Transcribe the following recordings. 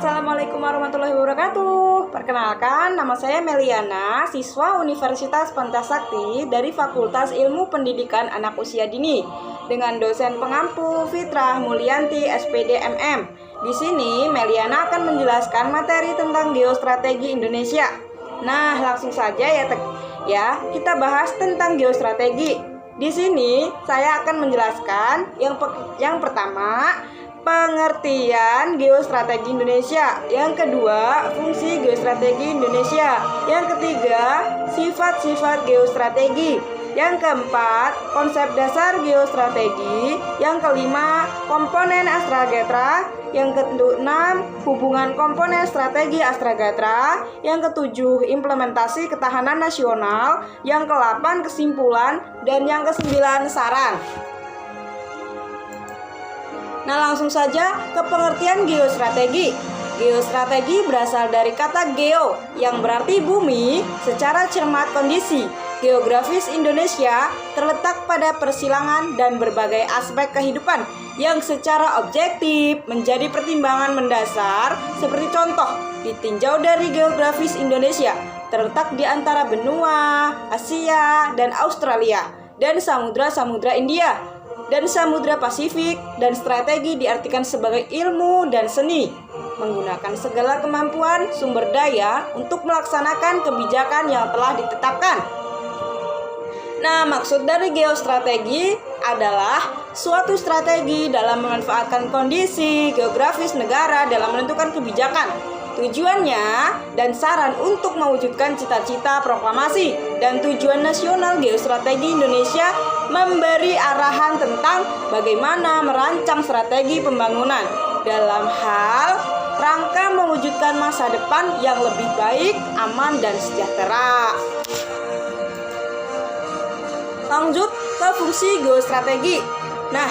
Assalamualaikum warahmatullahi wabarakatuh. Perkenalkan, nama saya Meliana, siswa Universitas Pancasakti dari Fakultas Ilmu Pendidikan Anak Usia Dini dengan dosen pengampu Fitrah Mulyanti SPD MM. Di sini Meliana akan menjelaskan materi tentang geostrategi Indonesia. Nah, langsung saja ya, kita bahas tentang geostrategi. Di sini saya akan menjelaskan yang pertama, pengertian geostrategi Indonesia. Yang kedua, fungsi geostrategi Indonesia. Yang ketiga, sifat-sifat geostrategi. Yang keempat, konsep dasar geostrategi. Yang kelima, komponen Astragatra. Yang keenam, hubungan komponen strategi Astragatra. Yang ketujuh, implementasi ketahanan nasional. Yang kedelapan, kesimpulan. Dan yang kesembilan, saran. Nah, langsung saja ke pengertian geostrategi. Geostrategi berasal dari kata geo yang berarti bumi. Secara cermat, kondisi geografis Indonesia terletak pada persilangan dan berbagai aspek kehidupan yang secara objektif menjadi pertimbangan mendasar. Seperti contoh, ditinjau dari geografis Indonesia terletak di antara benua Asia dan Australia dan Samudra India dan Samudra Pasifik, dan strategi diartikan sebagai ilmu dan seni, menggunakan segala kemampuan sumber daya untuk melaksanakan kebijakan yang telah ditetapkan. Nah, maksud dari geostrategi adalah suatu strategi dalam memanfaatkan kondisi geografis negara dalam menentukan kebijakan, tujuannya dan saran untuk mewujudkan cita-cita proklamasi dan tujuan nasional. Geostrategi Indonesia memberi arahan tentang bagaimana merancang strategi pembangunan dalam hal rangka mewujudkan masa depan yang lebih baik, aman, dan sejahtera. Lanjut ke fungsi geostrategi. Nah,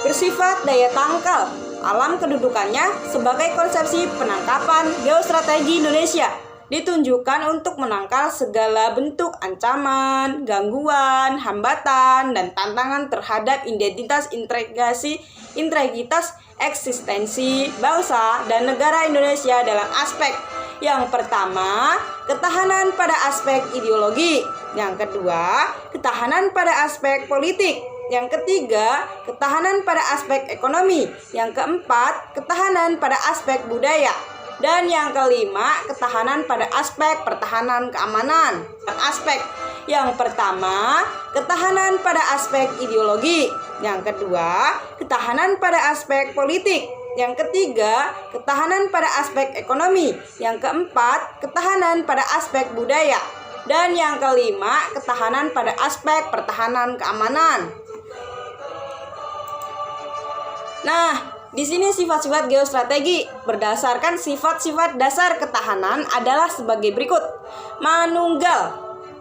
bersifat daya tangkal. Alam kedudukannya sebagai konsepsi penangkapan geostrategi Indonesia ditunjukkan untuk menangkal segala bentuk ancaman, gangguan, hambatan, dan tantangan terhadap integritas eksistensi bangsa dan negara Indonesia dalam aspek yang pertama, ketahanan pada aspek ideologi. Yang kedua, ketahanan pada aspek politik. Yang ketiga, ketahanan pada aspek ekonomi. Yang keempat, ketahanan pada aspek budaya. Dan yang kelima, ketahanan pada aspek pertahanan keamanan. Aspek yang pertama, ketahanan pada aspek ideologi. Yang kedua, ketahanan pada aspek politik. Yang ketiga, ketahanan pada aspek ekonomi. Yang keempat, ketahanan pada aspek budaya. Dan yang kelima, ketahanan pada aspek pertahanan keamanan. Nah, di sini sifat-sifat geostrategi berdasarkan sifat-sifat dasar ketahanan adalah sebagai berikut. Manunggal,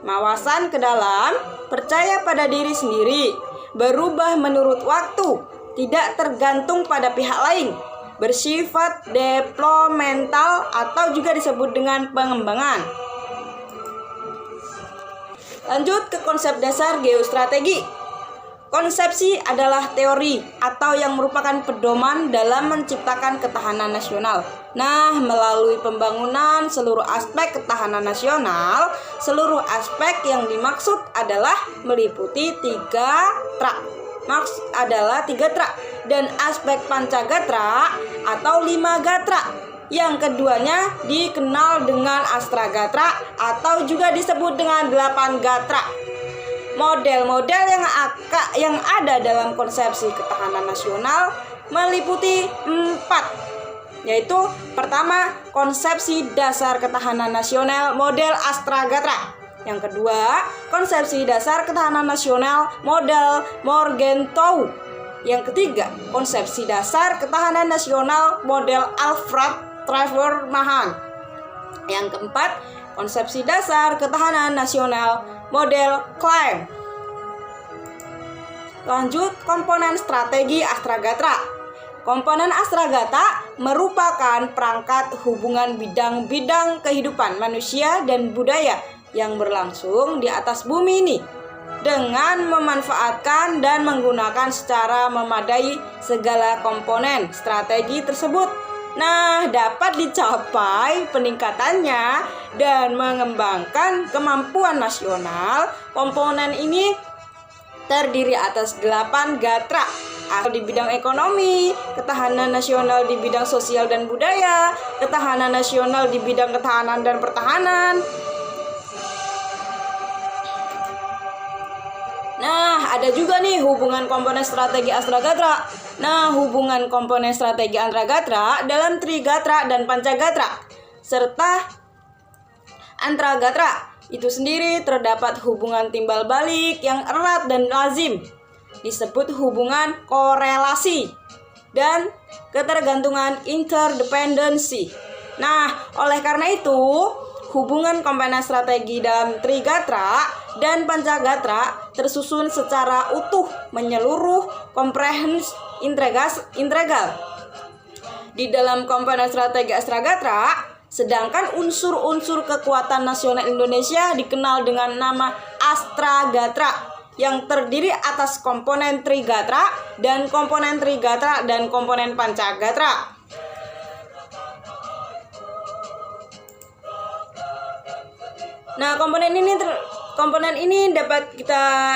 mawasan ke dalam, percaya pada diri sendiri, berubah menurut waktu, tidak tergantung pada pihak lain, bersifat developmental atau juga disebut dengan pengembangan. Lanjut ke konsep dasar geostrategi. Konsepsi adalah teori atau yang merupakan pedoman dalam menciptakan ketahanan nasional. Nah, melalui pembangunan seluruh aspek ketahanan nasional, seluruh aspek yang dimaksud adalah meliputi tiga trak. Tiga trak dan aspek pancagatra atau 5 gatra. Yang keduanya dikenal dengan Astragatra atau juga disebut dengan 8 gatra. Model-model yang ada dalam konsepsi ketahanan nasional meliputi 4, yaitu pertama, konsepsi dasar ketahanan nasional model Astragatra. Yang kedua, konsepsi dasar ketahanan nasional model Morgenthau. Yang ketiga, konsepsi dasar ketahanan nasional model Alfred Trevor Mahan. Yang keempat, konsepsi dasar ketahanan nasional model Klein. Lanjut, komponen strategi Astragatra. Komponen Astragatra merupakan perangkat hubungan bidang-bidang kehidupan manusia dan budaya yang berlangsung di atas bumi ini dengan memanfaatkan dan menggunakan secara memadai segala komponen strategi tersebut Nah, dapat dicapai peningkatannya dan mengembangkan kemampuan nasional. Komponen ini terdiri atas 8 gatra di bidang ekonomi, ketahanan nasional di bidang sosial dan budaya, ketahanan nasional di bidang ketahanan dan pertahanan. Nah, ada juga nih hubungan komponen strategi Astragatra. Nah, hubungan komponen strategi Antaragatra dalam Trigatra dan Pancagatra serta Antaragatra itu sendiri terdapat hubungan timbal balik yang erat dan lazim, disebut hubungan korelasi dan ketergantungan interdependensi. Nah, oleh karena itu, hubungan komponen strategi dalam Trigatra dan Pancagatra tersusun secara utuh, menyeluruh, komprehensif, integral. Di dalam komponen strategi Astragatra, sedangkan unsur-unsur kekuatan nasional Indonesia dikenal dengan nama Astragatra yang terdiri atas komponen Trigatra dan komponen Pancagatra. Nah, komponen ini dapat kita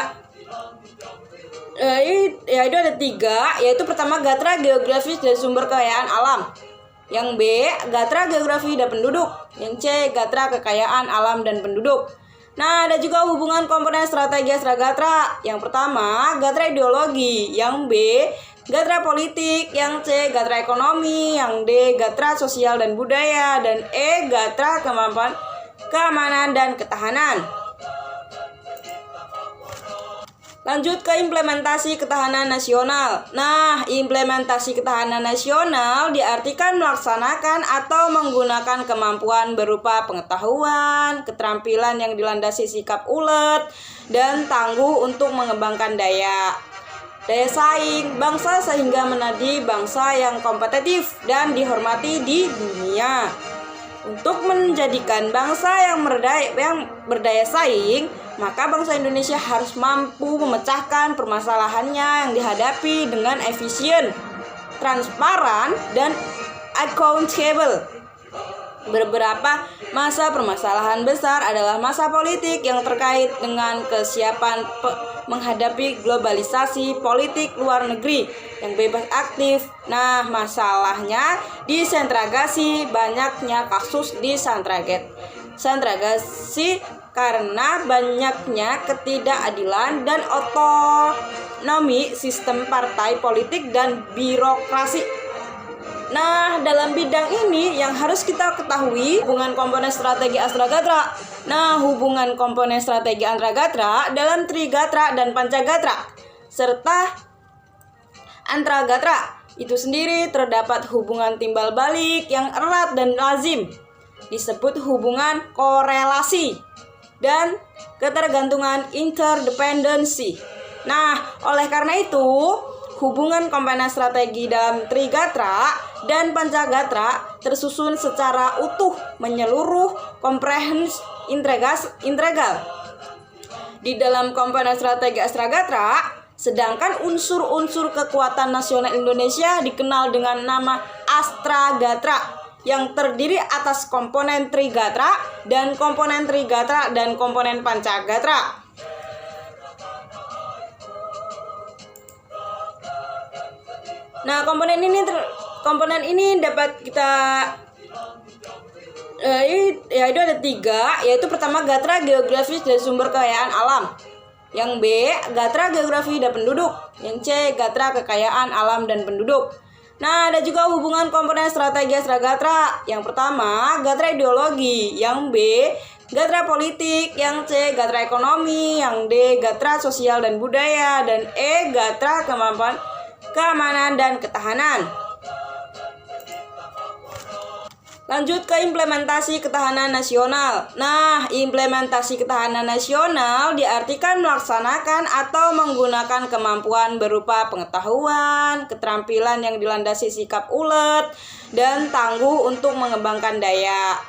itu ada 3, yaitu pertama gatra geografis dan sumber kekayaan alam, yang B gatra geografi dan penduduk, yang C gatra kekayaan alam dan penduduk. Nah, ada juga hubungan komponen strategi Astragatra, yang pertama gatra ideologi, yang B gatra politik, yang C gatra ekonomi, yang D gatra sosial dan budaya, dan E gatra keamanan dan ketahanan. Lanjut ke implementasi ketahanan nasional. Nah, implementasi ketahanan nasional diartikan melaksanakan atau menggunakan kemampuan berupa pengetahuan, keterampilan yang dilandasi sikap ulet, dan tangguh untuk mengembangkan daya saing bangsa sehingga menjadi bangsa yang kompetitif dan dihormati di dunia. Untuk menjadikan bangsa yang berdaya saing, maka bangsa Indonesia harus mampu memecahkan permasalahannya yang dihadapi dengan efisien, transparan, dan accountable. Beberapa masa permasalahan besar adalah masa politik yang terkait dengan kesiapan menghadapi globalisasi politik luar negeri yang bebas aktif. Nah, masalahnya disentragasi, banyaknya kasus disentragasi karena banyaknya ketidakadilan dan otonomi sistem partai politik dan birokrasi. Nah, dalam bidang ini yang harus kita ketahui hubungan komponen strategi Astragatra. Nah, hubungan komponen strategi Antaragatra dalam Trigatra dan Pancagatra serta Antaragatra itu sendiri terdapat hubungan timbal balik yang erat dan lazim, disebut hubungan korelasi dan ketergantungan interdependensi. Nah, oleh karena itu, hubungan komponen strategi dalam Trigatra dan Pancagatra tersusun secara utuh, menyeluruh, komprehensif, integral. Di dalam komponen strategi Astragatra, sedangkan unsur-unsur kekuatan nasional Indonesia dikenal dengan nama Astragatra yang terdiri atas komponen Trigatra dan komponen Pancagatra. Nah, komponen ini dapat kita itu ada 3, yaitu pertama gatra geografis dan sumber kekayaan alam, yang B gatra geografi dan penduduk, yang C gatra kekayaan alam dan penduduk. Nah, ada juga hubungan komponen strategi Astragatra, yang pertama gatra ideologi, yang B gatra politik, yang C gatra ekonomi, yang D gatra sosial dan budaya, dan E gatra keamanan dan ketahanan. Lanjut ke implementasi ketahanan nasional. Nah, implementasi ketahanan nasional diartikan melaksanakan atau menggunakan kemampuan berupa pengetahuan, keterampilan yang dilandasi sikap ulet, dan tangguh untuk mengembangkan daya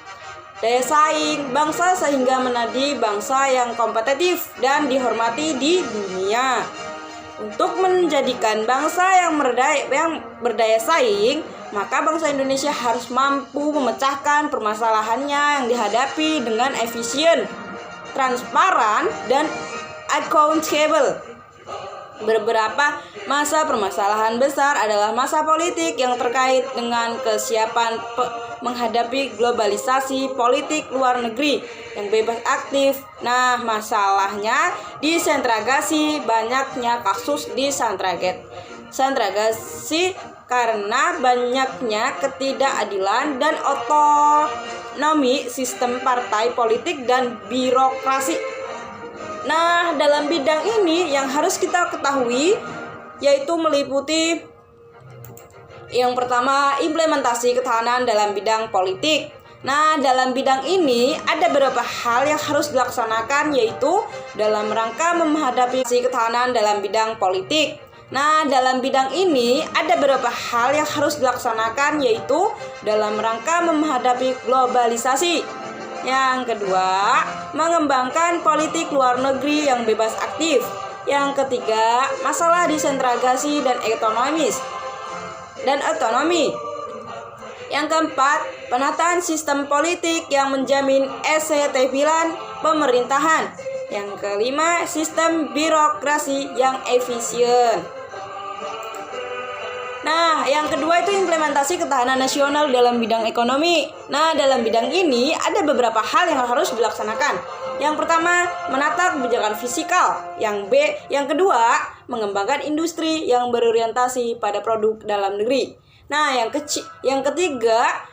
saing bangsa sehingga menjadi bangsa yang kompetitif dan dihormati di dunia. Untuk menjadikan bangsa yang berdaya saing, maka bangsa Indonesia harus mampu memecahkan permasalahannya yang dihadapi dengan efisien, transparan, dan accountable. Beberapa masa permasalahan besar adalah masa politik yang terkait dengan kesiapan menghadapi globalisasi politik luar negeri yang bebas aktif. Nah, masalahnya disentragasi, banyaknya kasus disentragasi karena banyaknya ketidakadilan dan otonomi sistem partai politik dan birokrasi. Nah, dalam bidang ini yang harus kita ketahui yaitu meliputi yang pertama, implementasi ketahanan dalam bidang politik. Nah, dalam bidang ini ada beberapa hal yang harus dilaksanakan yaitu dalam rangka menghadapi ketahanan dalam bidang politik. Nah, dalam bidang ini ada beberapa hal yang harus dilaksanakan yaitu dalam rangka menghadapi globalisasi. Yang kedua, mengembangkan politik luar negeri yang bebas aktif. Yang ketiga, masalah disentragasi dan otonomi. Yang keempat, penataan sistem politik yang menjamin estabilitas pemerintahan. Yang kelima, sistem birokrasi yang efisien. Nah, yang kedua itu implementasi ketahanan nasional dalam bidang ekonomi. Nah, dalam bidang ini ada beberapa hal yang harus dilaksanakan. Yang pertama, menata kebijakan fiskal. Yang kedua, mengembangkan industri yang berorientasi pada produk dalam negeri. Nah, yang ketiga,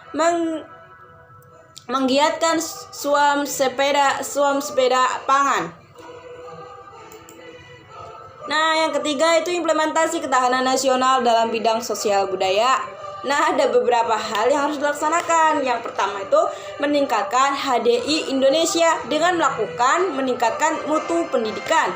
menggiatkan suam sepeda pangan. Nah, yang ketiga itu implementasi ketahanan nasional dalam bidang sosial budaya. Nah, ada beberapa hal yang harus dilaksanakan. Yang pertama itu meningkatkan HDI Indonesia dengan meningkatkan mutu pendidikan.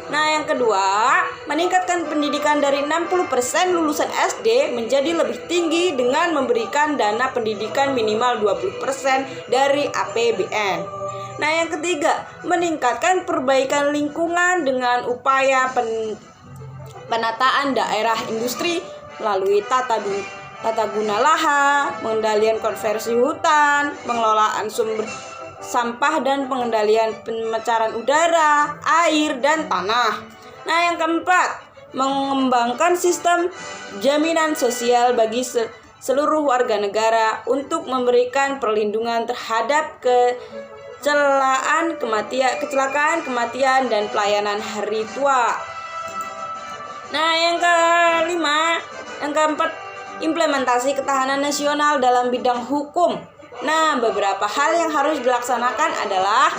Nah, yang kedua, meningkatkan pendidikan dari 60% lulusan SD menjadi lebih tinggi dengan memberikan dana pendidikan minimal 20% dari APBN. Nah, yang ketiga, meningkatkan perbaikan lingkungan dengan upaya penataan daerah industri melalui tata guna lahan, pengendalian konversi hutan, pengelolaan sumber sampah dan pengendalian pencemaran udara, air, dan tanah. Nah, yang keempat, mengembangkan sistem jaminan sosial bagi seluruh warga negara untuk memberikan perlindungan terhadap kecelakaan, kematian, dan pelayanan hari tua. Nah, yang keempat, implementasi ketahanan nasional dalam bidang hukum. Nah, beberapa hal yang harus dilaksanakan adalah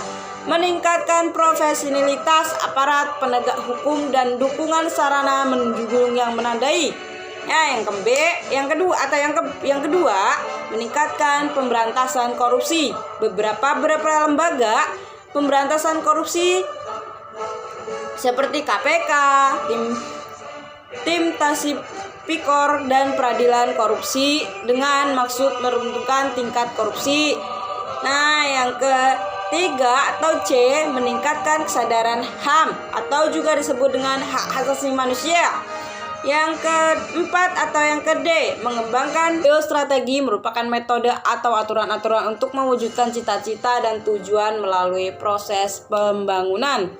meningkatkan profesionalitas aparat penegak hukum dan dukungan sarana pendukung yang menandai. Ya, yang kedua, meningkatkan pemberantasan korupsi. Beberapa lembaga pemberantasan korupsi seperti KPK, tim Tasipikor, dan peradilan korupsi dengan maksud menurunkan tingkat korupsi. Nah, yang ketiga atau C, meningkatkan kesadaran HAM atau juga disebut dengan hak asasi manusia. Yang keempat atau yang ke-D, mengembangkan geostrategi merupakan metode atau aturan-aturan untuk mewujudkan cita-cita dan tujuan melalui proses pembangunan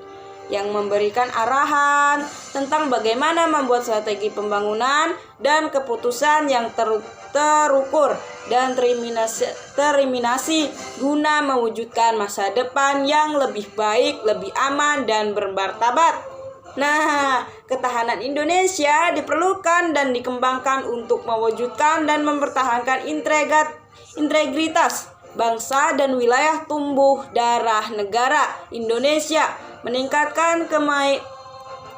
yang memberikan arahan tentang bagaimana membuat strategi pembangunan dan keputusan yang terukur dan terminasi guna mewujudkan masa depan yang lebih baik, lebih aman, dan bermartabat. Nah, ketahanan Indonesia diperlukan dan dikembangkan untuk mewujudkan dan mempertahankan integritas bangsa dan wilayah tumbuh darah negara Indonesia, meningkatkan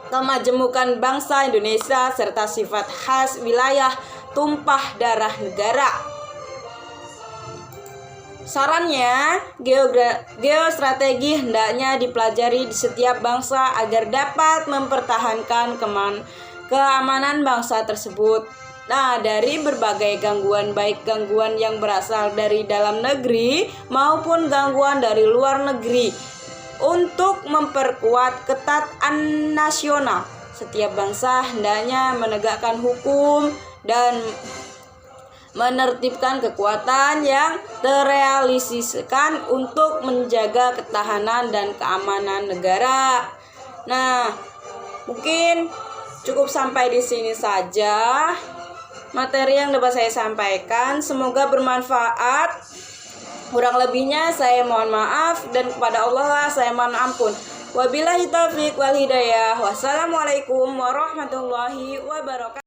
kemajemukan bangsa Indonesia serta sifat khas wilayah tumpah darah negara. Sarannya, geostrategi hendaknya dipelajari di setiap bangsa agar dapat mempertahankan keamanan bangsa tersebut. Nah, dari berbagai gangguan, baik gangguan yang berasal dari dalam negeri maupun gangguan dari luar negeri, untuk memperkuat ketaatan nasional, setiap bangsa hendaknya menegakkan hukum dan menertibkan kekuatan yang terrealisasikan untuk menjaga ketahanan dan keamanan negara. Nah, mungkin cukup sampai di sini saja materi yang dapat saya sampaikan. Semoga bermanfaat. Kurang lebihnya saya mohon maaf, dan kepada Allah saya mohon ampun. Wabillahi taufiq wal hidayah. Wassalamualaikum warahmatullahi wabarakatuh.